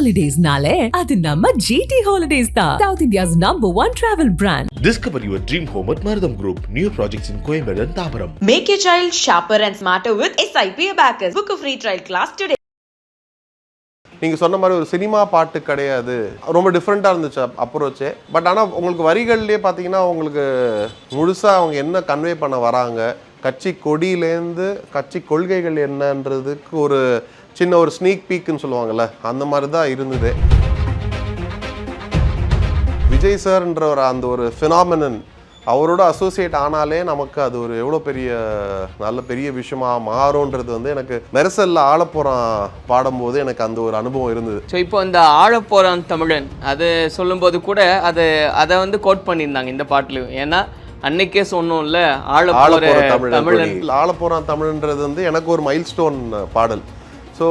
Holidays-nale, adu namma GT Holidays da. South India's #1 travel brand. Discover your dream home at Marutham Group. New projects in Coimbatore and Tambaram. Make your child sharper and smarter with SIP Abacus. Book a free trial class today. நீங்கள் சொன்ன மாதிரி ஒரு cinema பாட்டு கிடையாது, ரொம்ப டிஃப்ரெண்ட்டாக இருந்துச்சு அப்ரோச்சே. But ஆனால் உங்களுக்கு வரிகள்லேயே பார்த்தீங்கன்னா உங்களுக்கு முழுசாக அவங்க என்ன கன்வே பண்ண வராங்க, கட்சி கொடியிலேருந்து கட்சி கொள்கைகள் என்னன்றதுக்கு ஒரு சின்ன ஒரு ஸ்னீக் பீக்குன்னு சொல்லுவாங்கள்ல, அந்த மாதிரி தான் இருந்தது. விஜய் சார்ன்ற அந்த ஒரு ஃபினாமினன் அவரோட அசோசியேட் ஆனாலே நமக்கு அது ஒரு எவ்வளோ பெரிய விஷயமா மாறும்ன்றது வந்து எனக்கு மெர்சல்ல ஆழப்போறான் பாடும்போது எனக்கு அந்த ஒரு அனுபவம் இருந்தது. ஸோ இப்போ இந்த ஆழப்போறான் தமிழன் அது சொல்லும்போது கூட அதை வந்து கோட் பண்ணியிருந்தாங்க இந்த பாட்டுலையும். ஏன்னா அன்னைக்கே சொன்னோம்ல ஆழப்போறான் தமிழ்ன்றது வந்து எனக்கு ஒரு மைல் ஸ்டோன் பாடல். ஸோ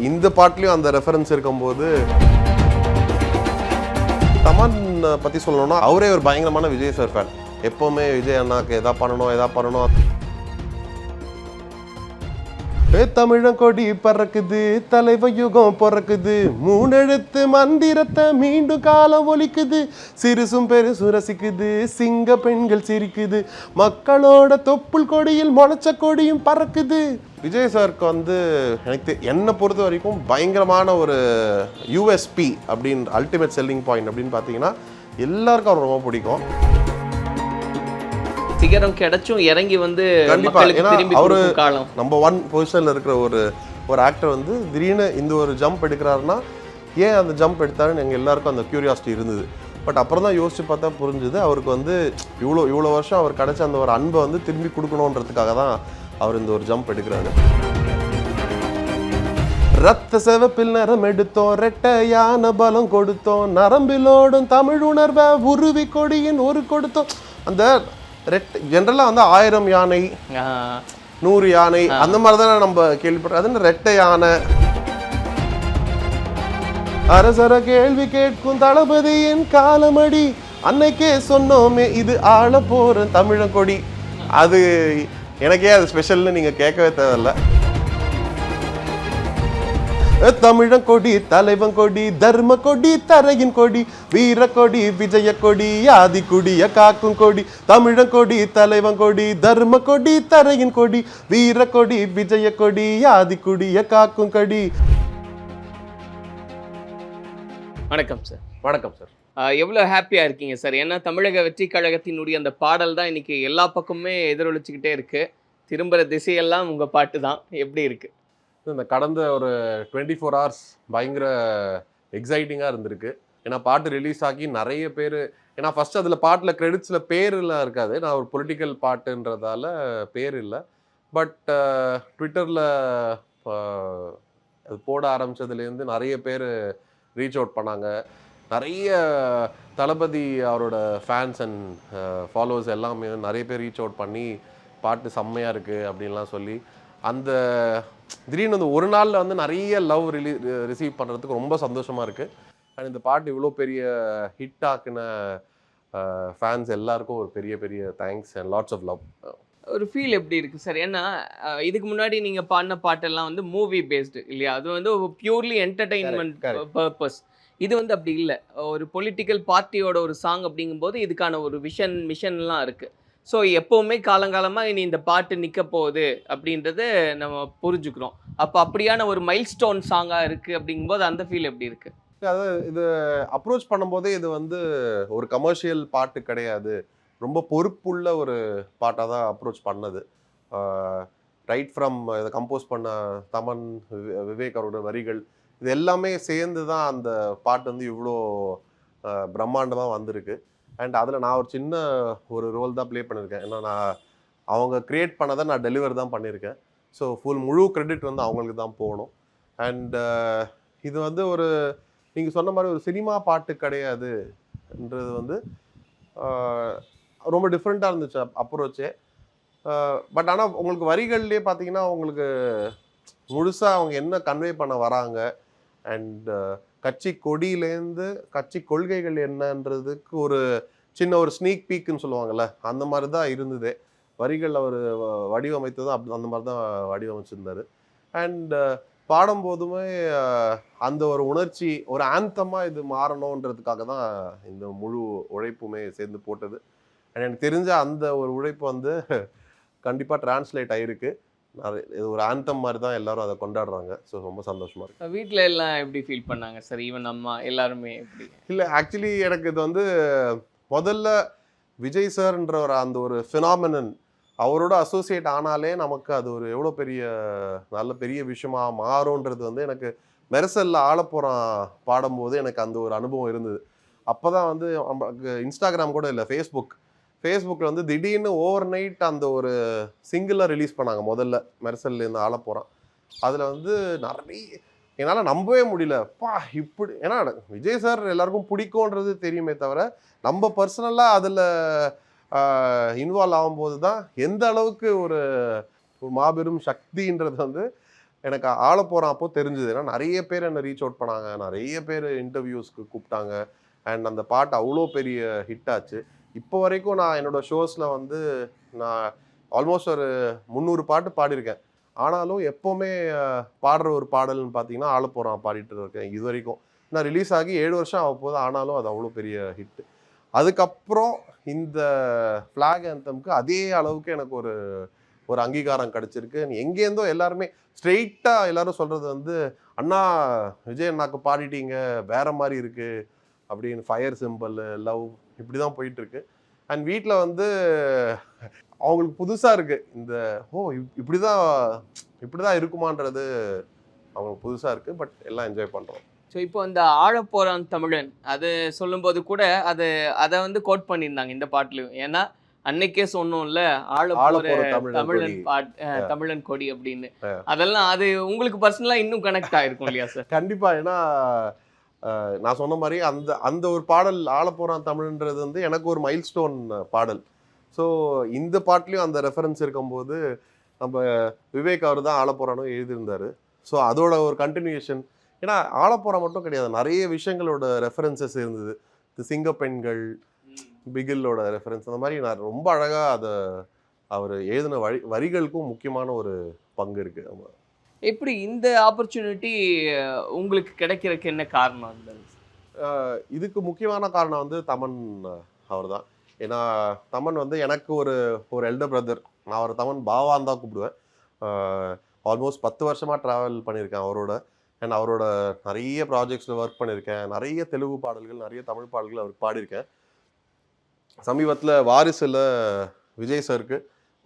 இந்த பாட்டுலையும் அந்த ரெஃபரன்ஸ் இருக்கும்போது தமன் பற்றி சொல்லணும்னா அவரே ஒரு பயங்கரமான விஜய் சார் ஃபேன். எப்போவுமே விஜய் அண்ணாக்கு எதா பண்ணணும். தமிழன் கொடி பறக்குது, தலைவ யுகம் பிறக்குது, 3 எழுத்து மந்திரத்தை மீண்டும் காலம் ஒலிக்குது, சிறுசும் பெருசும் ரசிக்குது, சிங்க பெண்கள் சிரிக்குது, மக்களோட தொப்புள் கொடியில் முளைச்ச கொடியும் பறக்குது. விஜய் சாருக்கு வந்து என்னை பொறுத்த வரைக்கும் பயங்கரமான ஒரு யூஎஸ்பி அப்படின்னு அல்டிமேட் செல்லிங் பாயிண்ட் அப்படின்னு பார்த்தீங்கன்னா எல்லாருக்கும் அவர் ரொம்ப பிடிக்கும். சிகரம் கிடைச்சும் இறங்கி வந்து அவரு நம்பர் 1 பொசிஷன்ல இருக்கிற ஒரு ஆக்டர் வந்து திடீர்னு இந்த ஒரு ஜம்ப் எடுக்கிறாருன்னா ஏன் அந்த ஜம்ப் எடுத்தாருன்னு எங்கள் எல்லாருக்கும் அந்த கியூரியாசிட்டி இருந்தது. பட் அப்புறம் தான் யோசிச்சு பார்த்தா புரிஞ்சுது அவருக்கு வந்து இவ்வளோ வருஷம் அவர் கிடைச்ச அந்த ஒரு அன்பை வந்து திரும்பி கொடுக்கணுன்றதுக்காக தான் அவர் இந்த ஒரு ஜம்ப் எடுக்கிறாரு. ரத்த செவப்பில் நிறம் எடுத்தோம், ரெட்டையான பலம் கொடுத்தோம், நரம்பிலோடும் தமிழ் உணர்வை உருவி கொடியின் ஒரு கொடுத்தோம். அந்த ஜென்ரலாக வந்து 1000 யானை 100 யானை அந்த மாதிரி தானே நம்ம கேள்விப்படுறோம். அது ரெட்டை யானை. அரசர கேள்வி கேட்கும் தளபதியின் காலமடி, அன்னைக்கே சொன்னோமே இது ஆள போற தமிழன் கொடி. அது எனக்கே அது ஸ்பெஷல்னு நீங்க கேட்கவே தேவையில்ல. தமிழன் கொடி, தலைவன் கொடி, தர்ம கொடி, தரையின் கொடி, வீர கொடி, விஜய கொடி, ஆதி குடிய காக்கும் கொடி, தமிழன் கொடி, தலைவன் கொடி, தர்ம கொடி, தரையின் கொடி, வீர கொடி, விஜய கொடி, ஆதி குடிய காக்கும் கொடி. வணக்கம் சார். வணக்கம் சார். எவ்வளோ ஹாப்பியாக இருக்கீங்க சார்? ஏன்னா தமிழக வெற்றி கழகத்தினுடைய அந்த பாடல் தான் இன்னைக்கு எல்லா பக்கமுமே எதிரொலிச்சுக்கிட்டே இருக்கு. திரும்புகிற திசையெல்லாம் உங்கள் பாட்டு தான். எப்படி இருக்கு? இந்த கடந்த ஒரு 24 hours பயங்கர எக்ஸைட்டிங்காக இருந்திருக்கு. ஏன்னா பாட்டு ரிலீஸ் ஆகி நிறைய பேர், ஏன்னா ஃபர்ஸ்ட் அதில் பாட்டில் கிரெடிட்ஸில் பேர்லாம் இருக்காது. நான் ஒரு பொலிட்டிக்கல் பாட்டுன்றதால பேர் இல்லை. பட் ட்விட்டரில் அது போட ஆரம்பித்ததுலேருந்து நிறைய பேர் ரீச் அவுட் பண்ணாங்க. நிறைய தளபதி அவரோட ஃபேன்ஸ் அண்ட் ஃபாலோவர்ஸ் எல்லாமே நிறைய பேர் ரீச் அவுட் பண்ணி பாட்டு செம்மையாக இருக்குது அப்படின்லாம் சொல்லி அந்த திடீர்னு வந்து ஒரு நாளில் வந்து நிறைய லவ் ரிசீவ் பண்ணுறதுக்கு ரொம்ப சந்தோஷமாக இருக்குது. அண்ட் இந்த பாட்டு இவ்வளோ பெரிய ஹிட் ஆக்குன ஃபேன்ஸ் எல்லாருக்கும் ஒரு பெரிய thanks and lots of love. ஒரு ஃபீல் எப்படி இருக்குது சார்? ஏன்னா இதுக்கு முன்னாடி நீங்கள் பாடின பாட்டெல்லாம் வந்து மூவி பேஸ்டு இல்லையா? அது வந்து பியூர்லி என்டர்டெயின்மெண்ட் பர்பஸ். இது வந்து அப்படி இல்லை. ஒரு பொலிட்டிக்கல் பார்ட்டியோட ஒரு சாங் அப்படிங்கும்போது இதுக்கான ஒரு மிஷன்லாம் இருக்குது. ஸோ எப்போவுமே காலங்காலமாக இனி இந்த பாட்டு நிற்க போகுது அப்படின்றத நம்ம புரிஞ்சுக்கிறோம். அப்போ அப்படியான ஒரு மைல் ஸ்டோன் சாங்காக இருக்குது அப்படிங்கும்போது அந்த ஃபீல் எப்படி இருக்குது? அதாவது இது அப்ரோச் பண்ணும்போதே இது வந்து ஒரு கமர்ஷியல் பாட்டு கிடையாது, ரொம்ப பொறுப்புள்ள ஒரு பாட்டாக தான் அப்ரோச் பண்ணது. ரைட் ஃப்ரம் இதை கம்போஸ் பண்ண தமன், விவேக் அவரோட வரிகள், இது எல்லாமே சேர்ந்து தான் அந்த பாட்டு வந்து இவ்வளோ பிரம்மாண்டமாக வந்திருக்கு. அண்ட் அதில் நான் ஒரு சின்ன ஒரு ரோல் தான் ப்ளே பண்ணியிருக்கேன். ஏன்னா நான் அவங்க க்ரியேட் பண்ணதை நான் டெலிவர் தான் பண்ணியிருக்கேன். ஸோ முழு கிரெடிட் வந்து அவங்களுக்கு தான் போகணும். அண்ட் இது வந்து ஒரு நீங்கள் சொன்ன மாதிரி ஒரு சினிமா பாட்டு கிடையாதுன்றது வந்து ரொம்ப டிஃப்ரெண்ட்டாக இருந்துச்சு அப்ரோச்சே. பட் ஆனால் உங்களுக்கு வரிகள்லேயே பார்த்தீங்கன்னா உங்களுக்கு முழுசாக அவங்க என்ன கன்வே பண்ண வராங்க அண்ட் கட்சி கொடியிலேருந்து கட்சி கொள்கைகள் என்னன்றதுக்கு ஒரு சின்ன ஒரு ஸ்னீக் பீக்குன்னு சொல்லுவாங்கள்ல, அந்த மாதிரி தான் இருந்தது. வரிகள் அவர் வடிவமைத்ததும் அந்த மாதிரி தான் வடிவமைச்சிருந்தார். அண்ட் பாடும்போதுமே அந்த ஒரு உணர்ச்சி ஒரு ஆந்தமாக இது மாறணுன்றதுக்காக தான் இந்த முழு உழைப்புமே சேர்ந்து போட்டது. அண்ட் எனக்கு தெரிஞ்ச அந்த ஒரு உழைப்பு வந்து கண்டிப்பாக டிரான்ஸ்லேட் ஆகிருக்கு. இது ஒரு ஆந்தம் மாதிரி தான் எல்லாரும் அதை கொண்டாடுறாங்க. ஸோ ரொம்ப சந்தோஷமாக இருக்குது. வீட்டில் எல்லாம் எப்படி ஃபீல் பண்ணாங்க சார்? ஈவன் அம்மா எல்லாருமே எப்படி? இல்லை, ஆக்சுவலி எனக்கு இது வந்து முதல்ல விஜய் சார்ன்ற ஒரு அந்த ஒரு ஃபினாமினன் அவரோட அசோசியேட் ஆனாலே நமக்கு அது ஒரு எவ்வளோ பெரிய நல்ல பெரிய விஷயமா மாறும்ன்றது வந்து எனக்கு மெர்சலில் ஆலப்புறம் பாடும்போது எனக்கு அந்த ஒரு அனுபவம் இருந்தது. அப்போ தான் வந்து நமக்கு இன்ஸ்டாகிராம் கூட இல்லை, ஃபேஸ்புக்கில் வந்து திடீர்னு ஓவர் நைட் அந்த ஒரு சிங்கிளாக ரிலீஸ் பண்ணாங்க முதல்ல மெர்சல்லேருந்து ஆலப்புறம். அதில் வந்து நிறைய என்னால் நம்பவே முடியல. இப்படி ஏன்னா விஜய் சார் எல்லாருக்கும் பிடிக்கும்ன்றது தெரியுமே தவிர நம்ம பர்சனலாக அதில் இன்வால்வ் ஆகும்போது தான் எந்த அளவுக்கு ஒரு மாபெரும் சக்தின்றது வந்து எனக்கு ஆலப்புறம் அப்போ தெரிஞ்சுது. ஏன்னா நிறைய பேர் என்னை ரீச் அவுட் பண்ணாங்க, நிறைய பேர் இன்டர்வியூஸ்க்கு கூப்பிட்டாங்க. அண்ட் அந்த பாட்டு அவ்வளோ பெரிய ஹிட் ஆச்சு. இப்போ வரைக்கும் நான் என்னோடய ஷோஸில் வந்து நான் ஆல்மோஸ்ட் ஒரு 300 பாட்டு பாடியிருக்கேன். ஆனாலும் எப்போவுமே பாடுற ஒரு பாடல்னு பார்த்தீங்கன்னா ஆலப்புறம் பாடிட்டு இருக்கேன் இது வரைக்கும். நான் ரிலீஸ் ஆகி 7 வருஷம் ஆக போகுது, ஆனாலும் அது அவ்வளோ பெரிய ஹிட்டு. அதுக்கப்புறம் இந்த ஃப்ளாக் ஆந்தம்க்கு அதே அளவுக்கு எனக்கு ஒரு அங்கீகாரம் கிடச்சிருக்கு. எங்கேருந்தோ எல்லாருமே ஸ்ட்ரெயிட்டாக எல்லாரும் சொல்கிறது வந்து, அண்ணா விஜய் அண்ணாக்கு பாடிட்டீங்க, வேற மாதிரி இருக்குது அப்படின்னு. ஃபயர் சிம்பிள், லவ் இப்படி தான் போயிட்டுருக்கு. அண்ட் வீட்டில் வந்து அவங்களுக்கு புதுசாக இருக்குது இந்த இப்படி தான் இருக்குமான்றது அவங்களுக்கு புதுசாக இருக்குது. பட் எல்லாம் என்ஜாய் பண்ணுறோம். ஸோ இப்போ இந்த ஆழப்போறான் தமிழன் அது சொல்லும்போது கூட அதை வந்து கோட் பண்ணியிருந்தாங்க இந்த பாட்டுலையும். ஏன்னா அன்னைக்கே சொன்னோம்ல ஆழப்போற தமிழன் தமிழன் கொடி அப்படின்னு. அதெல்லாம் அது உங்களுக்கு பர்சனலாக இன்னும் கனெக்ட் ஆகிருக்கும் இல்லையா சார்? கண்டிப்பாக. ஏன்னா நான் சொன்ன மாதிரி அந்த ஒரு பாடல் ஆழப்போறான் தமிழ்ன்றது வந்து எனக்கு ஒரு மைல் ஸ்டோன் பாடல். ஸோ இந்த பாட்டுலேயும் அந்த ரெஃபரன்ஸ் இருக்கும்போது நம்ம விவேக் அவர் தான் ஆழப்போறானும் எழுதியிருந்தார். ஸோ அதோட ஒரு கண்டினியூஷன். ஏன்னா ஆலப்புறம் மட்டும் கிடையாது, நிறைய விஷயங்களோட ரெஃபரன்சஸ் இருந்தது. இந்த சிங்க பெண்கள், பிகிலோட ரெஃபரன்ஸ், அந்த மாதிரி நான் ரொம்ப அழகாக அதை அவர் எழுதின வரிகளுக்கும் முக்கியமான ஒரு பங்கு இருக்குது. ஆமாம். எப்படி இந்த ஆப்பர்ச்சுனிட்டி உங்களுக்கு கிடைக்கிறதுக்கு என்ன காரணம் இருந்தது? இதுக்கு முக்கியமான காரணம் வந்து தமன் அவர் தான். ஏன்னா தமன் வந்து எனக்கு ஒரு எல்டர் பிரதர். நான் அவர் தமன் பாவான் தான் கூப்பிடுவேன். ஆல்மோஸ்ட் 10 வருஷமாக ட்ராவல் பண்ணியிருக்கேன் அவரோட. அண்ட் அவரோட நிறைய ப்ராஜெக்ட்ஸில் ஒர்க் பண்ணியிருக்கேன். நிறைய தெலுங்கு பாடல்கள், நிறைய தமிழ் பாடல்கள் அவருக்கு பாடியிருக்கேன். சமீபத்தில் வாரிசில் விஜய் சருக்கு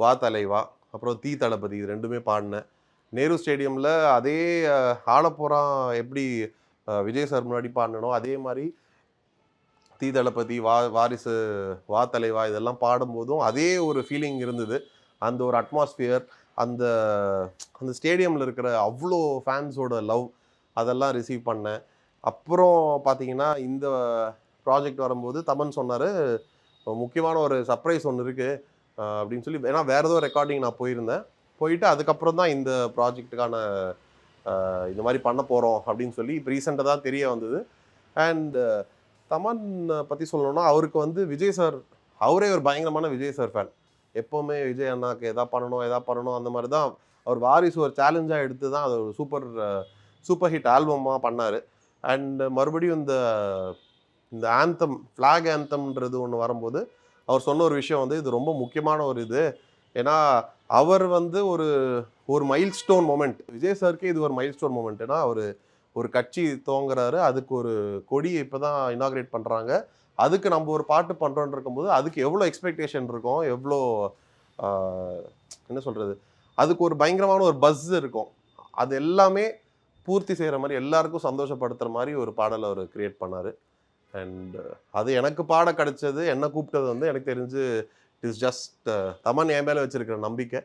வா தலைவா, அப்புறம் தீ தளபதி, இது ரெண்டுமே பாடினேன். நேரு ஸ்டேடியமில் அதே ஆலப்புறம் எப்படி விஜய் சார் முன்னாடி பாடினோ அதே மாதிரி தீ தளபதி, வாரிசு, வா தலைவா இதெல்லாம் பாடும்போதும் அதே ஒரு ஃபீலிங் இருந்தது. அந்த ஒரு அட்மாஸ்பியர், அந்த ஸ்டேடியமில் இருக்கிற அவ்வளோ ஃபேன்ஸோட லவ் அதெல்லாம் ரிசீவ் பண்ணேன். அப்புறம் பார்த்தீங்கன்னா இந்த ப்ராஜெக்ட் வரும்போது தமன் சொன்னார், முக்கியமான ஒரு சர்ப்ரைஸ் ஒன்று இருக்குது அப்படின்னு சொல்லி. ஏன்னா வேறு ஏதோ ரெக்கார்டிங் நான் போயிட்டு அதுக்கப்புறம் தான் இந்த ப்ராஜெக்ட்டுக்கான இந்த மாதிரி பண்ண போகிறோம் அப்படின்னு சொல்லி இப்போ ரீசெண்டாக தான் தெரிய வந்தது. அண்ட் தமன் பற்றி சொல்லணும்னா அவருக்கு வந்து விஜய் சார், அவரே ஒரு பயங்கரமான விஜய் சார் ஃபேன். எப்போவுமே விஜய் அண்ணாக்கு எதா பண்ணணும் அந்த மாதிரி தான். அவர் வாரிசு ஒரு சேலஞ்சாக எடுத்து தான் அது ஒரு சூப்பர் ஹிட் ஆல்பமாக பண்ணார். அண்ட் மறுபடியும் இந்த ஆந்தம், ஃப்ளாக் ஆந்தம்ன்றது ஒன்று வரும்போது அவர் சொன்ன ஒரு விஷயம் வந்து இது ரொம்ப முக்கியமான ஒரு இது. ஏன்னா அவர் வந்து ஒரு மைல் ஸ்டோன் மொமெண்ட். விஜய் சாருக்கு இது ஒரு மைல் ஸ்டோன் மொமெண்ட். ஏன்னா அவர் ஒரு கட்சி துவங்குறாரு, அதுக்கு ஒரு கொடியை இப்போ தான் இனாக்ரேட் பண்ணுறாங்க. அதுக்கு நம்ம ஒரு பாட்டு பண்ணுறோன்னு இருக்கும்போது அதுக்கு எவ்வளோ எக்ஸ்பெக்டேஷன் இருக்கும், எவ்வளோ என்ன சொல்கிறது, அதுக்கு ஒரு பயங்கரமான ஒரு பஸ் இருக்கும். அது எல்லாமே பூர்த்தி செய்கிற மாதிரி, எல்லாருக்கும் சந்தோஷப்படுத்துகிற மாதிரி ஒரு பாடலை அவர் கிரியேட் பண்ணார். அண்ட் அது எனக்கு பாட கிடைச்சது, என்னை கூப்பிட்டது வந்து எனக்கு தெரிஞ்சு இட் இஸ் ஜஸ்ட் தமன் என் மேலே வச்சிருக்கிற நம்பிக்கை.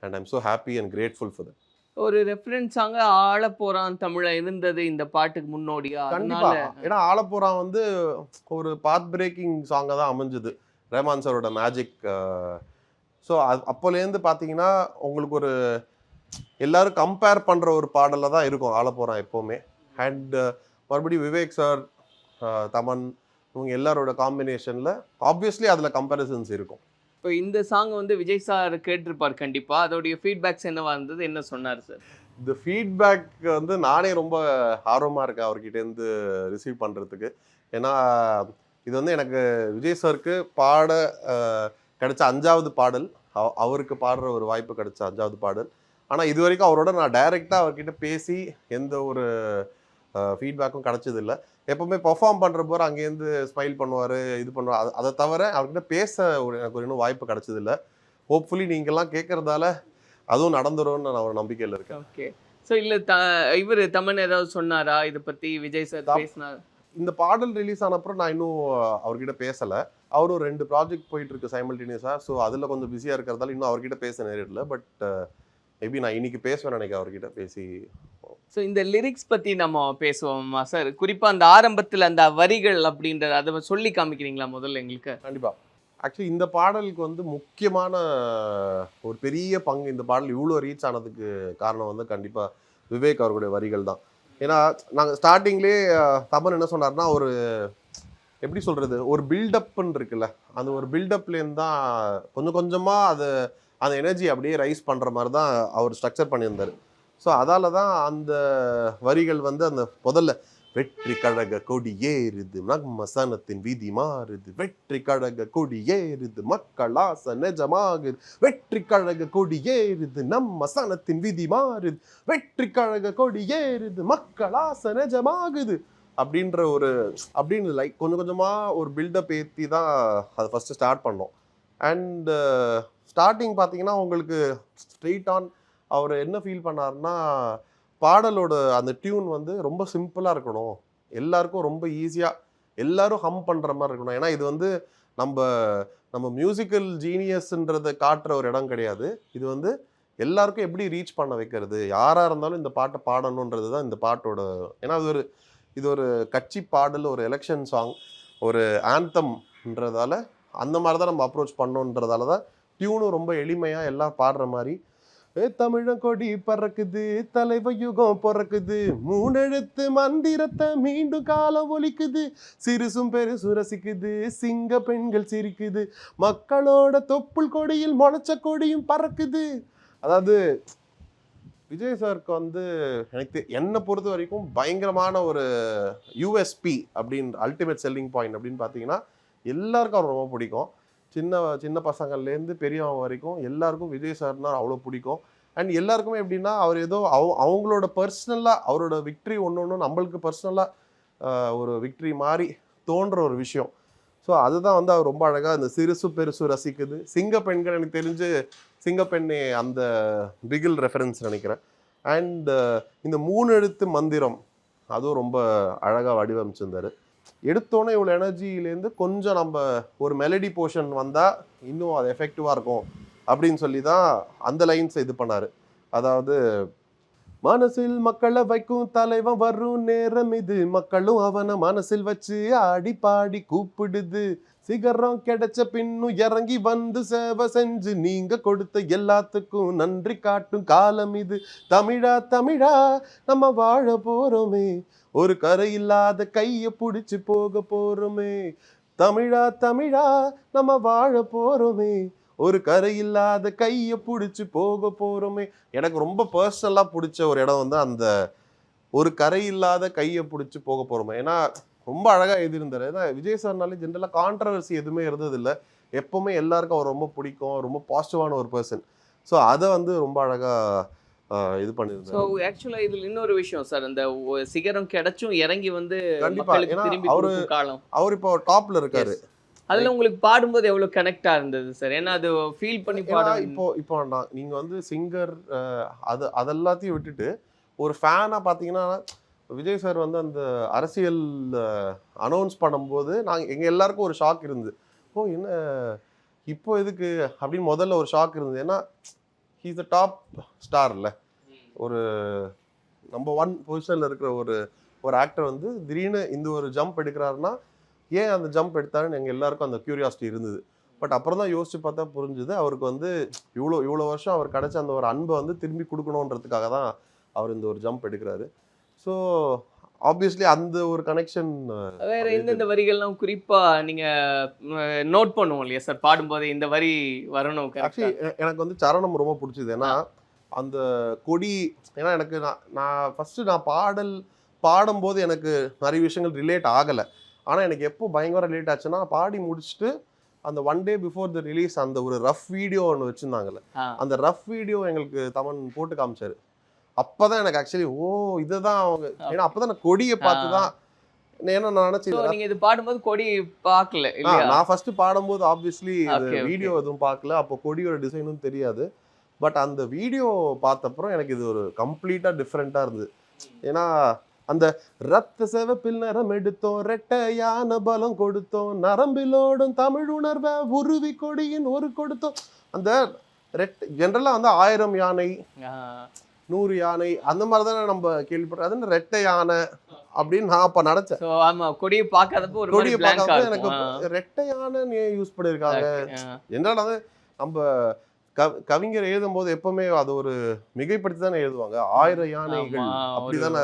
And I'm so happy and grateful for that. ஒரு ரெஃபரன்ஸாங்க ஆழப்போறான் தமிழை இருந்தது இந்த பாட்டுக்கு முன்னோடியா? கண்டிப்பாக. ஏன்னா ஆழப்போறான் வந்து ஒரு பாத் பிரேக்கிங் சாங்காக தான் அமைஞ்சுது, ரஹ்மான் சாரோட மேஜிக். ஸோ அப்போலேருந்து பார்த்தீங்கன்னா உங்களுக்கு ஒரு எல்லாரும் கம்பேர் பண்ணுற ஒரு பாடலில் தான் இருக்கும் ஆலப்புறம் எப்போவுமே. அண்ட் மறுபடியும் விவேக் சார், தமன், இவங்க எல்லாரோட காம்பினேஷனில் ஆப்வியஸ்லி அதில் கம்பேரிசன்ஸ் இருக்கும். இப்போ இந்த சாங் வந்து விஜய் சார் கேட்டிருப்பார் கண்டிப்பாக. அதோடைய ஃபீட்பேக்ஸ் என்னவா இருந்தது, என்ன சொன்னார் சார்? இந்த ஃபீட்பேக் வந்து நானே ரொம்ப ஆர்வமாக இருக்கேன் அவர்கிட்டேருந்து ரிசீவ் பண்ணுறதுக்கு. ஏன்னா இது வந்து எனக்கு விஜய் சாருக்கு பாட கிடைச்ச 5வது பாடல், அவருக்கு பாடுற ஒரு வாய்ப்பு கிடைச்ச 5வது பாடல். ஆனால் இது வரைக்கும் அவரோட நான் டைரெக்டாக அவர்கிட்ட பேசி எந்த ஒரு ஃபீட்பேக்கும் கிடைச்சதில்லை. எப்போவுமே பர்ஃபார்ம் பண்ணுற போகிற அங்கேருந்து ஸ்மைல் பண்ணுவார், இது பண்ணுவார். அதை தவிர அவர்கிட்ட பேச எனக்கு ஒரு இன்னும் வாய்ப்பு கிடைச்சதில்லை. ஹோப்ஃபுல்லி நீங்கள்லாம் கேட்குறதால அதுவும் நடந்துரும்னு நான் ஒரு நம்பிக்கையில் இருக்கேன். ஓகே. ஸோ இல்லை இவர் தமன் ஏதாவது சொன்னாரா இதை பற்றி? விஜய் சார் பேசினார்? இந்த பாடல் ரிலீஸ் ஆன அப்புறம் நான் இன்னும் அவர்கிட்ட பேசலை. அவரும் 2 ப்ராஜெக்ட் போயிட்டு இருக்கு சைமல்டேனியஸாக. ஸோ அதில் கொஞ்சம் பிஸியாக இருக்கிறதால இன்னும் அவர்கிட்ட பேச நேரிடல. பட் மேபி நான் இன்னைக்கு பேசுவேன் நினைக்கிறேன் அவர்கிட்ட பேசி. ஸோ இந்த லிரிக்ஸ் பற்றி நம்ம பேசுவோமா சார்? குறிப்பாக அந்த ஆரம்பத்தில் அந்த வரிகள் அப்படின்றத அதை சொல்லி காமிக்கிறீங்களா முதல்ல எங்களுக்கு? கண்டிப்பாக. ஆக்சுவலி இந்த பாடலுக்கு வந்து முக்கியமான ஒரு பெரிய பங்கு, இந்த பாடல் இவ்வளோ ரீச் ஆனதுக்கு காரணம் வந்து கண்டிப்பாக விவேக் அவர்களுடைய வரிகள் தான். ஏன்னா நாங்கள் ஸ்டார்டிங்லேயே தமன் என்ன சொன்னார்னா, ஒரு எப்படி சொல்கிறது, ஒரு பில்டப்னு இருக்குல்ல, அந்த ஒரு பில்டப்லேருந்து தான் கொஞ்சம் கொஞ்சமாக அது அந்த எனர்ஜி அப்படியே ரைஸ் பண்ணுற மாதிரி தான் அவர் ஸ்ட்ரக்சர் பண்ணியிருந்தார். ஸோ அதால தான் அந்த வரிகள் வந்து அந்த முதல்ல வெற்றி கழக கொடி ஏறுது நம்ம சனத்தின் விதி மாறுது, வெற்றி கழக கொடி ஏறுது மக்கள் ஆசை நிஜமாகுது, வெற்றி கழக கொடி ஏறுது நம்ம சனத்தின் விதி மாறுது, வெற்றி கழக கொடி ஏறுது மக்கள் ஆசை நிஜமாகுது அப்படின்ற ஒரு அப்படின்னு லைக் கொஞ்சம் கொஞ்சமாக ஒரு பில்டப் ஏற்றி தான் அதை ஃபஸ்ட்டு ஸ்டார்ட் பண்ணோம். அண்ட் ஸ்டார்டிங் பார்த்தீங்கன்னா உங்களுக்கு ஸ்ட்ரெயிட் ஆன் அவர் என்ன ஃபீல் பண்ணாருன்னா, பாடலோட அந்த டியூன் வந்து ரொம்ப சிம்பிளாக இருக்கணும், எல்லாருக்கும் ரொம்ப ஈஸியாக எல்லாரும் ஹம் பண்ணுற மாதிரி இருக்கணும். ஏன்னா இது வந்து நம்ம மியூசிக்கல் ஜீனியஸ்ன்றதை காட்டுற ஒரு இடம் கிடையாது. இது வந்து எல்லாருக்கும் எப்படி ரீச் பண்ண வைக்கிறது, யாராக இருந்தாலும் இந்த பாட்டை பாடணுன்றது தான் இந்த பாட்டோட. ஏன்னா இது ஒரு கட்சி பாடல், ஒரு எலெக்ஷன் சாங், ஒரு ஆந்தம்ன்றதால அந்த மாதிரி தான் நம்ம அப்ரோச் பண்ணோன்றதால தான் டியூனும் ரொம்ப எளிமையாக எல்லாம் பாடுற மாதிரி. தமிழன் கொடி பறக்குது தலைவ யுகம் பிறக்குது, 3 எழுத்து மந்திரத்தை மீண்டும் காலம் ஒலிக்குது, சிறுசும் பெருசும் ரசிக்குது, சிங்க பெண்கள் சிரிக்குது, மக்களோட தொப்புள் கொடியில் முளைச்ச கொடியும் பறக்குது. அதாவது விஜய் சாருக்கு வந்து எனக்கு என்னை பொறுத்த வரைக்கும் பயங்கரமான ஒரு யூஎஸ்பி அப்படின்னு அல்டிமேட் செல்லிங் பாயிண்ட் அப்படின்னு பார்த்தீங்கன்னா எல்லாருக்கும் அவர் ரொம்ப பிடிக்கும். சின்ன பசங்கள்லேருந்து பெரியவங்க வரைக்கும் எல்லாருக்கும் விஜய் சார்னா அவ்வளோ பிடிக்கும். அண்ட் எல்லாருக்குமே எப்படின்னா அவர் ஏதோ அவங்களோட பர்சனலாக அவரோட விக்ட்ரி ஒன்று நம்மளுக்கு பர்சனலாக ஒரு விக்ட்ரி மாதிரி தோன்ற ஒரு விஷயம். ஸோ அதுதான் வந்து அவர் ரொம்ப அழகாக இந்த சிறுசு பெருசு ரசிக்குது, சிங்க பெண்கள் எனக்கு தெரிஞ்சு சிங்கப்பெண்ணே அந்த பிகில் ரெஃபரன்ஸ் நினைக்கிறேன். அண்ட் இந்த 3 எழுத்து மந்திரம் அதுவும் ரொம்ப அழகாக வடிவமைச்சிருந்தார். எடுத்தோன்னே இவ்வளோ எனர்ஜியிலேருந்து கொஞ்சம் நம்ம ஒரு மெலடி போர்ஷன் வந்தால் இன்னும் அது எஃபெக்டிவாக இருக்கும் அப்படின்னு சொல்லி தான் அந்த லைன்ஸை இது பண்ணார். அதாவது மனசில் மக்களை வைக்கும் தலைவன் வரும் நேரம் இது, மக்களும் அவனை மனசில் வச்சு ஆடி பாடி கூப்பிடுது, சிகரம் கிடைச்ச பின்னும் இறங்கி வந்து சேவை செஞ்சு நீங்க கொடுத்த எல்லாத்துக்கும் நன்றி காட்டும் காலம் இது, தமிழா தமிழா நம்ம வாழ போறோமே, ஒரு கரை இல்லாத கையை பிடிச்சி போக போறோமே, தமிழா தமிழா நம்ம வாழ போறோமே, ஒரு கரை இல்லாத கையை பிடிச்சி போக போறோமே. எனக்கு ரொம்ப பர்சனலாக பிடிச்ச ஒரு இடம் வந்து அந்த ஒரு கரை இல்லாத கையை பிடிச்சி போக போறோமே. ஏன்னா ரொம்ப அழகாக எழுதியிருந்தார். ஏன்னா விஜய் சார்னாலே ஜென்ரலாக கான்ட்ரவர்சி எதுவுமே இருந்ததில்லை, எப்போவுமே எல்லாருக்கும் அவர் ரொம்ப பிடிக்கும், ரொம்ப பாசிட்டிவான ஒரு பர்சன். ஸோ அதை வந்து ரொம்ப அழகாக இது பண்ணியிருந்தார். ஸோ ஆக்சுவலாக இதில் இன்னொரு விஷயம் சார், அந்த சிகரம் கிடைச்சும் இறங்கி வந்து கண்டிப்பாக திரும்பி காலம் அவர் இப்போ டாப்ல இருக்காரு. அதில் உங்களுக்கு பாடும்போது எவ்வளோ கனெக்டாக இருந்தது சார்? ஏன்னா அது ஃபீல் பண்ணி பாட இப்போ நீங்கள் வந்து சிங்கர் அதெல்லாத்தையும் விட்டுட்டு ஒரு ஃபேனாக பார்த்தீங்கன்னா விஜய் சார் வந்து அந்த அரசியல் அனௌன்ஸ் பண்ணும்போது எங்கள் எல்லாருக்கும் ஒரு ஷாக் இருந்தது. ஓ என்ன இப்போ எதுக்கு அப்படின்னு முதல்ல ஒரு ஷாக் இருந்தது. ஏன்னா ஹீஸ் த டாப் ஸ்டார்ல, ஒரு நம்பர் 1 பொசிஷனில் இருக்கிற ஒரு ஆக்டர் வந்து திடீர்னு இந்த ஒரு ஜம்ப் எடுக்கிறாருன்னா ஏன் அந்த ஜம்ப் எடுத்தாருன்னு எங்கள் எல்லாருக்கும் அந்த க்யூரியாசிட்டி இருந்தது. பட் அப்புறம் தான் யோசிச்சு பார்த்தா புரிஞ்சுது, அவருக்கு வந்து இவ்வளோ வருஷம் அவர் கிடைச்ச அந்த ஒரு அன்பை வந்து திரும்பி கொடுக்கணுன்றதுக்காக தான் அவர் இந்த ஒரு ஜம்ப் எடுக்கிறாரு. ஸோ ஆப்வியஸ்லி அந்த ஒரு கனெக்ஷன். வேற எந்தெந்த வரிகள்லாம் குறிப்பாக நீங்கள் நோட் பண்ணுவோம் இல்லையா சார் பாடும்போது இந்த வரி வரணும்? ஆக்சுவலி எனக்கு வந்து சரணம் ரொம்ப பிடிச்சது. ஏன்னா அந்த கொடி, ஏன்னா எனக்கு நான் ஃபஸ்ட்டு நான் பாடும்போது எனக்கு நிறைய விஷயங்கள் ரிலேட் ஆகலை. ஆனால் எனக்கு எப்போ பயங்கர ரிலேட் ஆச்சுன்னா, பாடி முடிச்சுட்டு அந்த 1 day பிஃபோர் த ரிலீஸ் அந்த ஒரு ரஃப் வீடியோ ஒன்று வச்சுருந்தாங்கல்ல, அந்த ரஃப் வீடியோ எங்களுக்கு தமன் போட்டு காமிச்சாரு. அப்போ தான் எனக்கு ஆக்சுவலி இதுதான் அவங்க, ஏன்னா அப்போ தான் நான் கொடியை பார்த்து தான், ஏன்னா நான் நினச்சேன் நீங்க இது பாடும்போது கொடி பார்க்கல இல்லையா? நான் ஃபர்ஸ்ட் பாடும்போது ஆப்வியஸ்லி வீடியோ எதுவும் பார்க்கல, அப்போ கொடியோட டிசைனும் தெரியாது. பட் அந்த வீடியோ பார்த்தப்பறம் எனக்கு இது ஒரு கம்ப்ளீட்டாக டிஃப்ரெண்ட்டாக இருந்தது. ஏன்னா அந்த ரத்த செவப்பில் நிறம் எடுத்தோம், ரெட்டையான பலம் கொடுத்தோம், நரம்பிலோடும் தமிழ் உணர்வை உருவி கொடியின் ஒரு கொடுத்தோம். அந்த ஜென்ரலாக வந்து 1000 யானை 100 யானை அந்த மாதிரி தானே நம்ம கேள்விப்படுறோம். அது ரெட்டை யானை அப்படின்னு நான் அப்ப நினைச்சேன். ஆமா, கொடியை பார்க்காதப்போ ஒரு கொடியை பார்க்காதப்போ எனக்கு ரெட்டை யானை யூஸ் பண்ணியிருக்காங்க. ஜென்ரலாக வந்து நம்ம கவிஞர் எழுதும் போது எப்பவுமே அது ஒரு மிகைப்படுத்தி தானே எழுதுவாங்க, 1000 யானைகள் அப்படிதானே.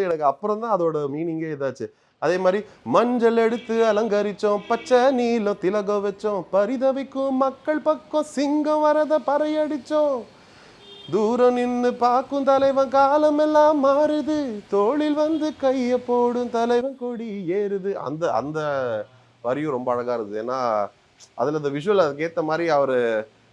எனக்கு அப்புறம் தான் அதோட மீனிங்கே இதாச்சு. அதே மாதிரி மஞ்சள் எடுத்து அலங்கரிச்சோம், பச்சை நீலம் திலகம் வச்சோம், பரிதவிக்கும் மக்கள் பக்கம் சிங்கம் வரத பறையடிச்சோம், தூரம் நின்று பார்க்கும் தலைவன் காலம் எல்லாம் மாறுது, தோளில் வந்து கையை போடும் தலைவன் கொடி ஏறுது. அந்த அந்த வரியும் ரொம்ப அழகா இருந்தது. ஏன்னா அதில் இந்த விஷுவல் அதுக்கேற்ற மாதிரி அவர்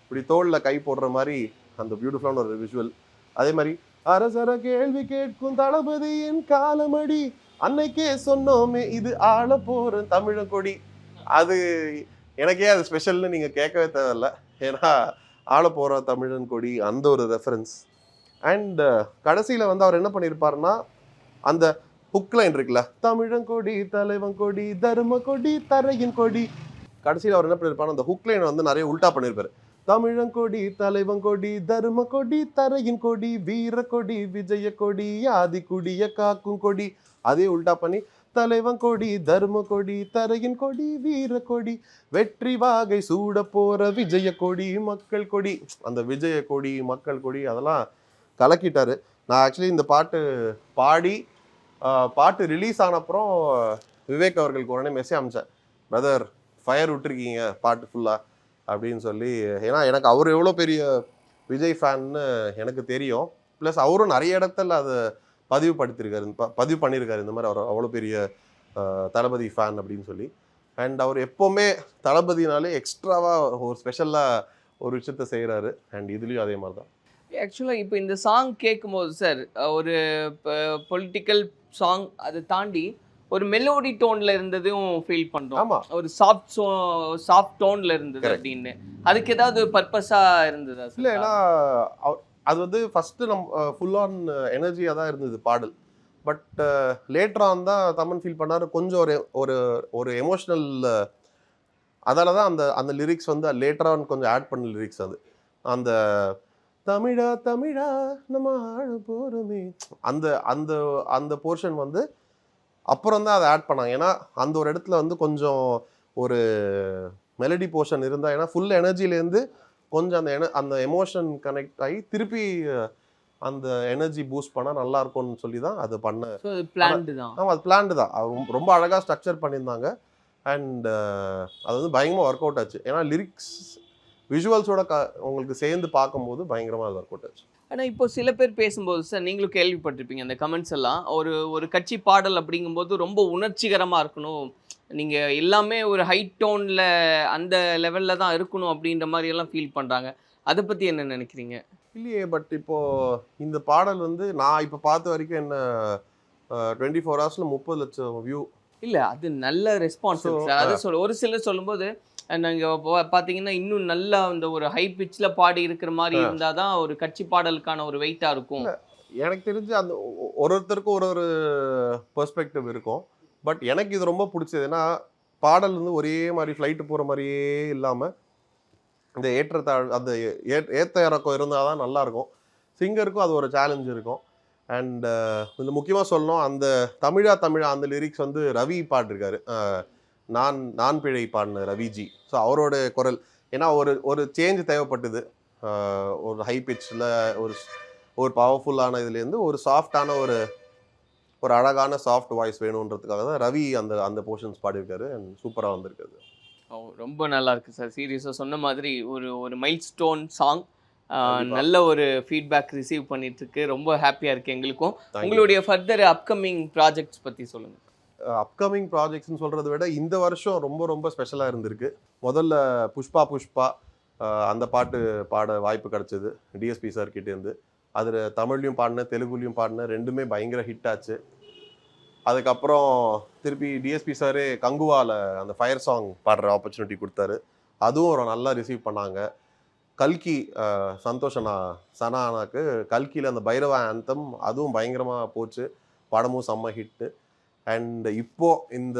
இப்படி தோளில் கை போடுற மாதிரி அந்த பியூட்டிஃபுல்லான ஒரு விஷுவல். அதே மாதிரி அரசர கேள்வி கேட்கும் தளபதியின் காலமடி, அன்னைக்கே சொன்னோமே இது ஆள போற தமிழன் கொடி. அது எனக்கே அது ஸ்பெஷல்னு நீங்கள் கேட்கவே தேவையில்ல, ஏன்னா ஆள போற தமிழன் கொடி அந்த ஒரு ரெஃபரன்ஸ். அண்ட் கடைசியில் வந்து அவர் என்ன பண்ணியிருப்பாருன்னா, அந்த ஹுக் லைன் இருக்குல்ல, தமிழன் கொடி தலைவன் கொடி தர்ம கொடி தரையின் கொடி, கடைசியில் அவர் என்ன பண்ணியிருப்பாரு, அந்த ஹுக் லைனை வந்து நிறைய உல்டா பண்ணியிருப்பாரு. தமிழன் கொடி தலைவன் கொடி தர்ம கொடி தரையின் கொடி வீர கொடி விஜய கொடி ஆதி குடிய காக்கும் கொடி, அதே உல்டா பண்ணி தலைவன் கொடி தர்ம கொடி தரையின் கொடி வீர கொடி வெற்றி வாகை சூட போற விஜய கொடி மக்கள் கொடி. அந்த விஜய கொடி மக்கள் கொடி அதெல்லாம் கலக்கிட்டாரு. நான் ஆக்சுவலி இந்த பாட்டு ரிலீஸ் ஆனப்புறம் விவேக் அவர்களுக்கு உடனே மெசேஜ் அனுப்பிச்சேன், பிரதர் ஃபயர் விட்டுருக்கீங்க பாட்டு ஃபுல்லாக அப்படின்னு சொல்லி. ஏன்னா எனக்கு அவர் எவ்வளோ பெரிய விஜய் ஃபேன்னு எனக்கு தெரியும். ப்ளஸ் அவரும் நிறைய இடத்துல அதை பதிவு பண்ணியிருக்காரு இந்த மாதிரி அவர் அவ்வளோ பெரிய தளபதி ஃபேன் அப்படின்னு சொல்லி. அண்ட் அவர் எப்போவுமே தளபதினாலே எக்ஸ்ட்ராவாக ஒரு ஸ்பெஷலாக ஒரு விஷயத்த செய்கிறாரு. அண்ட் இதுலேயும் அதே மாதிரி தான். ஆக்சுவலாக இப்போ இந்த சாங் கேட்கும்போது சார், ஒரு பொலிட்டிக்கல் சாங் அதை தாண்டி ஒரு மெலோடி டோன்ல இருந்ததும் ஃபீல் பண்றோம். ஆமா, ஒரு சாஃப்ட் டோன்ல இருந்தது அப்படின்னு. அதுக்கு ஏதாவது பர்பஸா இருந்ததா? இல்லை, ஏன்னா அது வந்து ஃபர்ஸ்ட் நம்ம ஃபுல் ஆன் எனர்ஜியாக தான் இருந்தது பாடல். பட் லேட்டர் ஆன் தான் தமன் ஃபீல் பண்ணாரு கொஞ்சம் ஒரு எமோஷ்னல். அதால தான் அந்த லிரிக்ஸ் வந்து லேட்டர் ஆன் கொஞ்சம் ஆட் பண்ண லிரிக்ஸ். அது அந்த தமிழா தமிழா நம்ம ஆழ போறோமே அந்த அந்த அந்த போர்ஷன் வந்து அப்புறம் தான் அதை ஆட் பண்ணாங்க. ஏன்னா அந்த ஒரு இடத்துல வந்து கொஞ்சம் ஒரு மெலடி போர்ஷன் இருந்தால், ஏன்னா ஃபுல் எனர்ஜிலேருந்து கொஞ்சம் அந்த எமோஷன் கனெக்ட் ஆகி திருப்பி அந்த எனர்ஜி பூஸ்ட் பண்ணால் நல்லா இருக்கும்னு சொல்லி தான் அது பண்ண. ஆமாம், அது பிளான்டு தான். ரொம்ப அழகாக ஸ்ட்ரக்சர் பண்ணியிருந்தாங்க. அண்ட் அது வந்து பயங்கரமாக ஒர்க் அவுட் ஆச்சு. ஏன்னா லிரிக்ஸ் விஷுவல்ஸோட உங்களுக்கு சேர்ந்து பார்க்கும்போது பயங்கரமாக அது ஒர்க் அவுட் ஆச்சு. ஆனால் இப்போ சில பேர் பேசும்போது சார், நீங்களும் கேள்விப்பட்டிருப்பீங்க அந்த கமெண்ட்ஸ் எல்லாம், ஒரு கட்சி பாடல் அப்படிங்கும்போது ரொம்ப உணர்ச்சிகரமாக இருக்கணும், நீங்கள் எல்லாமே ஒரு ஹை டோனில் அந்த லெவலில் தான் இருக்கணும் அப்படின்ற மாதிரி எல்லாம் ஃபீல் பண்ணுறாங்க. அதை பற்றி என்ன நினைக்கிறீங்க? இல்லையே, பட் இப்போது இந்த பாடல் வந்து நான் இப்போ பார்த்த வரைக்கும் என்ன 24 hours 30 லட்சம் வியூ. இல்லை, அது நல்ல ரெஸ்பான்ஸ் சார். அது ஒரு சிலர் சொல்லும்போது நீங்கள் பார்த்தீங்கன்னா இன்னும் நல்லா அந்த ஒரு ஹை பிச்சில் பாடி இருக்கிற மாதிரி இருந்தால் தான் ஒரு கட்சி பாடலுக்கான ஒரு வெயிட்டாக இருக்கும். எனக்கு தெரிஞ்சு அந்த ஒருத்தருக்கும் ஒரு பெர்ஸ்பெக்டிவ் இருக்கும். பட் எனக்கு இது ரொம்ப பிடிச்சது. ஏன்னா பாடல் வந்து ஒரே மாதிரி ஃப்ளைட்டு போகிற மாதிரியே இல்லாமல் இந்த அந்த ஏற்ற இறக்கம் இருந்தால் தான் நல்லாயிருக்கும். சிங்கருக்கும் அது ஒரு சேலஞ்ச் இருக்கும். அண்ட் இந்த முக்கியமாக சொல்லணும், அந்த தமிழா அந்த லிரிக்ஸ் வந்து ரவி பாடிருக்காரு. நான் பிழை பாடின ரவிஜி. ஸோ அவரோட குரல், ஏன்னா ஒரு சேஞ்ச் தேவைப்பட்டது. ஒரு ஹை பிச்சில் ஒரு பவர்ஃபுல்லான இதுலேருந்து ஒரு சாஃப்டான ஒரு அழகான சாஃப்ட் வாய்ஸ் வேணுன்றதுக்காக தான் ரவி அந்த போர்ஷன்ஸ் பாடியிருக்காரு. அண்ட் சூப்பராக வந்திருக்காது. ரொம்ப நல்லா இருக்குது சார். சீரியஸாக சொன்ன மாதிரி ஒரு மைல் ஸ்டோன் சாங். நல்ல ஒரு ஃபீட்பேக் ரிசீவ் பண்ணிட்டு இருக்கு. ரொம்ப ஹாப்பியாக இருக்குது எங்களுக்கும். Thank you. உங்களுடைய ஃபர்தர் அப்கமிங் ப்ராஜெக்ட்ஸ் பற்றி சொல்லுங்கள். அப்கமிங் ப்ராஜெக்ட்ஸ்னு சொல்கிறத விட இந்த வருஷம் ரொம்ப ரொம்ப ஸ்பெஷலாக இருந்திருக்கு. முதல்ல புஷ்பா அந்த பாட்டு பாட வாய்ப்பு கிடச்சிது டிஎஸ்பி சார் கிட்டேருந்து. அதில் தமிழ்லையும் பாடினேன், தெலுங்குலையும் பாடினேன், ரெண்டுமே பயங்கர ஹிட் ஆச்சு. அதுக்கப்புறம் திருப்பி டிஎஸ்பி சாரே கங்குவாவில் அந்த ஃபயர் சாங் பாடுற ஆப்பர்ச்சுனிட்டி கொடுத்தாரு. அதுவும் ஒரு நல்லா ரிசீவ் பண்ணாங்க. கல்கி சனானாக்கு கல்கியில் அந்த பைரவ ஆந்தம் அதுவும் பயங்கரமாக போச்சு. படமும் செம்ம ஹிட்டு. அண்ட் இப்போது இந்த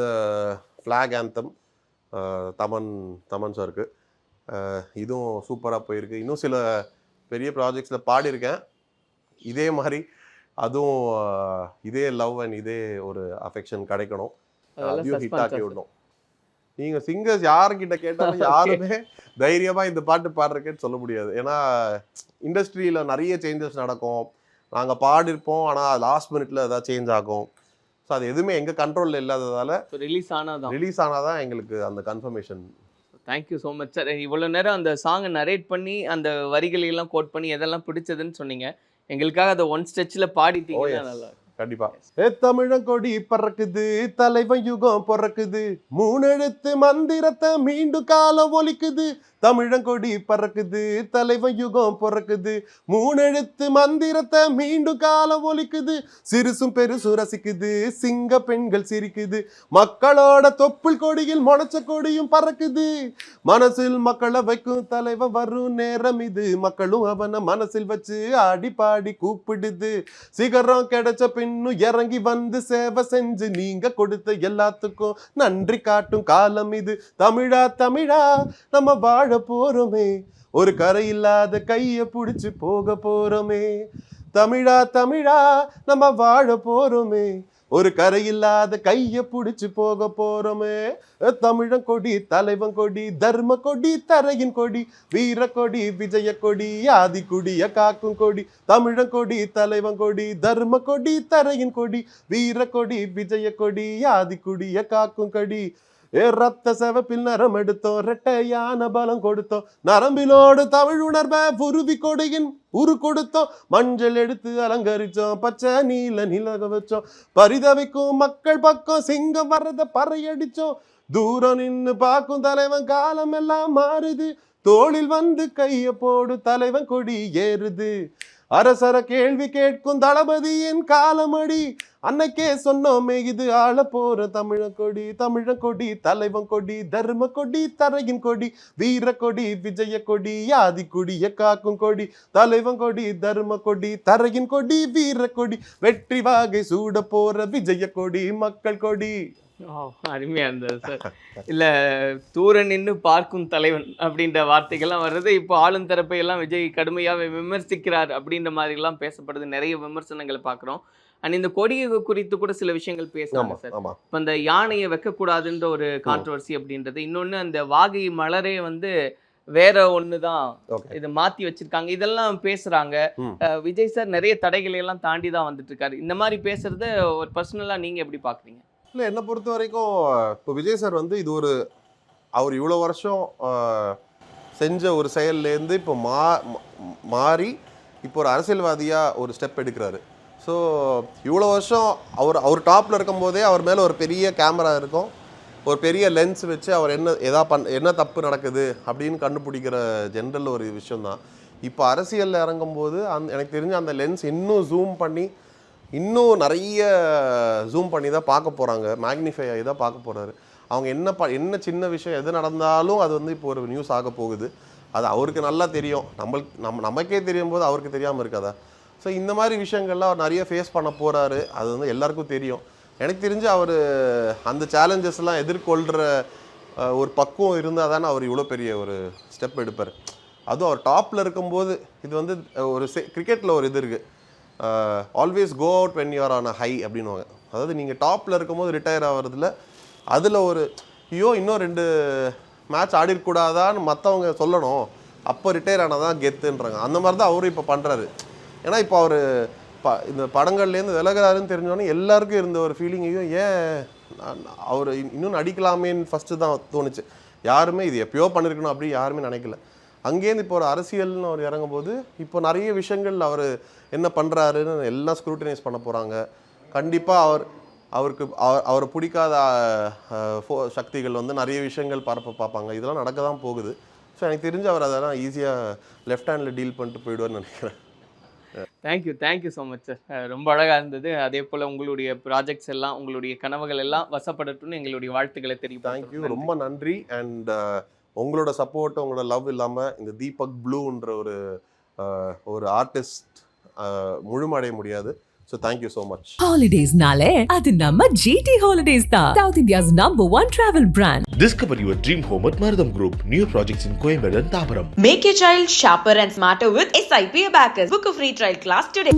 ஃப்ளாக் ஆந்தம் தமன் சாருக்கு இதுவும் சூப்பராக போயிருக்கு. இன்னும் சில பெரிய ப்ராஜெக்ட்ஸில் பாடியிருக்கேன். இதே மாதிரி அதுவும் இதே லவ் அண்ட் இதே ஒரு அஃபெக்ஷன் கிடைக்கணும். அதையும் ஹிட் ஆக்கி விடணும். நீங்கள் சிங்கர்ஸ் யாருக்கிட்ட கேட்டாலும் யாருமே தைரியமாக இந்த பாட்டு பாடுறக்கேன்னு சொல்ல முடியாது. ஏன்னா இண்டஸ்ட்ரியில் நிறைய சேஞ்சஸ் நடக்கும். நாங்கள் பாடிருப்போம், ஆனால் லாஸ்ட் மினிட்ல ஏதாவது சேஞ்ச் ஆகும். ஸோ அது எதுவுமே எங்கள் கண்ட்ரோலில் இல்லாததால் ரிலீஸ் ஆனாதான் எங்களுக்கு அந்த confirmation. Thank you so much sir. இவ்வளோ நேரம் அந்த சாங்கை நரேட் பண்ணி அந்த வரிகளெல்லாம் கோட் பண்ணி எதெல்லாம் பிடிச்சதுன்னு சொன்னீங்க. எங்களுக்காக அதை ஒன் ஸ்டெச்சில் பாடிட்டீங்கன்னா நல்லா இருக்கும். கண்டிப்பா. தமிழங்கொடி பறக்குது, தலைவன் யுகம் பிறக்குது, 3 எழுத்து மந்திரத்தை மீண்டும் காலம் ஒலிக்குது. தமிழங்கொடி பறக்குது, தலைவன் யுகம் பிறக்குது, 3 எழுத்து மந்திரத்தை மீண்டும் காலம் ஒலிக்குது. சிறுசும் பெருசும் ரசிக்குது, சிங்க பெண்கள் சிரிக்குது, மக்களோட தொப்புள் கொடியில் முளைச்ச கொடியும் பறக்குது. மனசில் மக்களை வைக்கும் தலைவன் வரும் நேரம் இது, மக்களும் அவனை மனசில் வச்சு ஆடி பாடி கூப்பிடுது. சிகரம் கிடைச்ச பின்னும் இறங்கி வந்து சேவை செஞ்சு நீங்க கொடுத்த எல்லாத்துக்கும் நன்றி காட்டும் காலம் இது. தமிழா தமிழா நம்ம வாழ போறோமே, ஒரு கரை இல்லாத கைய புடிச்சு போக போறோமே. தமிழா தமிழா நம்ம வாழ போறோமே, ஒரு கரை இல்லாத கைய புடிச்சு போக போறோமே. தமிழன் கொடி, தலைவன் கொடி, தர்ம கொடி, தரையின் கொடி, வீர கொடி, விஜய கொடி, ஆதி குடிய காக்கும் கொடி. தமிழன் கொடி, தலைவன் கொடி, தர்ம கொடி, தரையின் கொடி, வீர கொடி, விஜய கொடி, ஆதி குடிய காக்கும் கொடி. ரத்த செவப்பில் நரம் எடுத்தோம், ரெட்டையான பலம் கொடுத்தோம், நரம்பிலோடு தமிழ் உணர்வை உருவி கொடியின் உரு கொடுத்தோம். மஞ்சள் எடுத்து அலங்கரிச்சோம், பச்சை நீல நிலக வச்சோம், பரிதவிக்கும் மக்கள் பக்கம் சிங்கம் வர்றத பறையடிச்சோம். தூரம் நின்று பார்க்கும் தலைவன் காலம் எல்லாம் மாறுது, தோளில் வந்து கைய போடு தலைவன் கொடி ஏறுது. அரசர கேள்வி கேட்கும் தளபதியின் காலமடி, அன்னைக்கே சொன்னோமே இது ஆள போற தமிழன் கொடி. தமிழன் கொடி, தலைவன் கொடி, தர்ம கொடி, தரையின் கொடி, வீர கொடி, விஜய கொடி, ஆதி குடிய காக்கும் கொடி. தலைவன் கொடி, தர்ம கொடி, தரையின் கொடி, வீர கொடி, வெற்றி வாகை சூட போற விஜய கொடி, மக்கள் கொடி. அருமையாக இருந்தது சார். இல்லை, தூர நின்று பார்க்கும் தலைவன் அப்படின்ற வார்த்தைகள்லாம் வர்றது. இப்போ ஆளும் தரப்பை எல்லாம் விஜய் கடுமையாக விமர்சிக்கிறார் அப்படின்ற மாதிரிலாம் பேசப்படுது. நிறைய விமர்சனங்களை பார்க்குறோம். அண்ட் இந்த கொடியை குறித்து கூட சில விஷயங்கள் பேசுறாங்க சார். இப்போ அந்த யானையை வைக்கக்கூடாதுன்ற ஒரு கான்ட்ரவர்சி அப்படின்றது. இன்னொன்று அந்த வாகை மலரே வந்து வேற ஒண்ணுதான் இதை மாத்தி வச்சிருக்காங்க, இதெல்லாம் பேசுறாங்க. விஜய் சார் நிறைய தடைகளை எல்லாம் தாண்டி தான் வந்துட்டு இருக்காரு. இந்த மாதிரி பேசுறத ஒரு பர்சனலா நீங்க எப்படி பாக்குறீங்க? இல்லை, என்னை பொறுத்த வரைக்கும் இப்போ விஜய் சார் வந்து இது ஒரு அவர் இவ்வளோ வருஷம் செஞ்ச ஒரு செயல்லேருந்து இப்போ மாறி இப்போ ஒரு அரசியல்வாதியாக ஒரு ஸ்டெப் எடுக்கிறாரு. ஸோ இவ்வளோ வருஷம் அவர் டாப்பில் இருக்கும்போதே அவர் மேலே ஒரு பெரிய கேமரா இருக்கும், ஒரு பெரிய லென்ஸ் வச்சு அவர் என்ன தப்பு நடக்குது அப்படின்னு கண்டுபிடிக்கிற ஜென்ரல் ஒரு விஷயந்தான். இப்போ அரசியலில் இறங்கும்போது எனக்கு தெரிஞ்ச அந்த லென்ஸ் இன்னும் ஜூம் பண்ணி இன்னும் நிறைய ஜூம் பண்ணி தான் பார்க்க போகிறாங்க, மேக்னிஃபை ஆகி தான் பார்க்க போகிறாரு. அவங்க என்ன சின்ன விஷயம் எது நடந்தாலும் அது வந்து இப்போ ஒரு நியூஸ் ஆக போகுது. அது அவருக்கு நல்லா தெரியும், நமக்கே தெரியும் போது அவருக்கு தெரியாமல் இருக்காதா? ஸோ இந்த மாதிரி விஷயங்கள்லாம் அவர் நிறைய ஃபேஸ் பண்ண போகிறாரு. அது வந்து எல்லாருக்கும் தெரியும். எனக்கு தெரிஞ்சு அவர் அந்த சேலஞ்சஸ்லாம் எதிர்கொள்கிற ஒரு பக்குவம் இருந்தால் தானே அவர் இவ்வளோ பெரிய ஒரு ஸ்டெப் எடுப்பார். அதுவும் அவர் டாப்பில் இருக்கும்போது இது வந்து ஒரு கிரிக்கெட்டில் ஒரு இது இருக்குது, always go out when you are on a high அப்படின்வாங்க. அதாவது நீங்கள் டாப்பில் இருக்கும்போது ரிட்டையர் ஆகிறதுல அதில் ஒரு இன்னும் 2 மேட்ச் ஆடிருக்கூடாதான்னு மற்றவங்க சொல்லணும், அப்போ ரிட்டையர் ஆனால் தான் கெத்துன்றாங்க. அந்த மாதிரி தான் அவரும் இப்போ பண்ணுறாரு. ஏன்னா இப்போ அவர் இந்த படங்கள்லேருந்து விலகிறாருன்னு தெரிஞ்சோன்னே எல்லாருக்கும் இருந்த ஒரு ஃபீலிங்கையும் ஏன் அவர் இன்னும் நடிக்கலாமேன்னு ஃபஸ்ட்டு தான் தோணுச்சு. யாருமே இது எப்பயோ பண்ணியிருக்கணும் அப்படி யாருமே நினைக்கல. அங்கேருந்து இப்போ ஒரு அரசியல்னு அவர் இறங்கும்போது இப்போ நிறைய விஷயங்கள் அவர் என்ன பண்ணுறாருன்னு எல்லாம் ஸ்க்ரூட்டனைஸ் பண்ண போகிறாங்க. கண்டிப்பாக அவரை பிடிக்காத சக்திகள் வந்து நிறைய விஷயங்கள் பார்ப்பாங்க. இதெல்லாம் நடக்க தான் போகுது. ஸோ எனக்கு தெரிஞ்சு அவர் அதெல்லாம் ஈஸியாக லெஃப்ட் ஹேண்டில் டீல் பண்ணிட்டு போயிடுவார்னு நினைக்கிறேன். Thank you so much sir. ரொம்ப அழகாக இருந்தது. அதே போல் உங்களுடைய ப்ராஜெக்ட்ஸ் எல்லாம், உங்களுடைய கனவுகள் எல்லாம் வசப்படட்டும்னு எங்களுடைய வாழ்த்துக்களை தெரியும். தேங்க்யூ, ரொம்ப நன்றி. அண்ட் உங்களோட சப்போர்ட், உங்களோட லவ் இல்லாமல் இந்த தீபக் ப்ளூன்ற ஒரு ஆர்டிஸ்ட் முழுமடைய முடியாது. So thank you so much. Holidays nale adu namma GT Holidays da, South India's #1 travel brand. Discover your dream home at Marutham Group. New projects in Coimbatore and Tambaram. Make your child sharper and smarter with SIP Abacus. Book a free trial class today.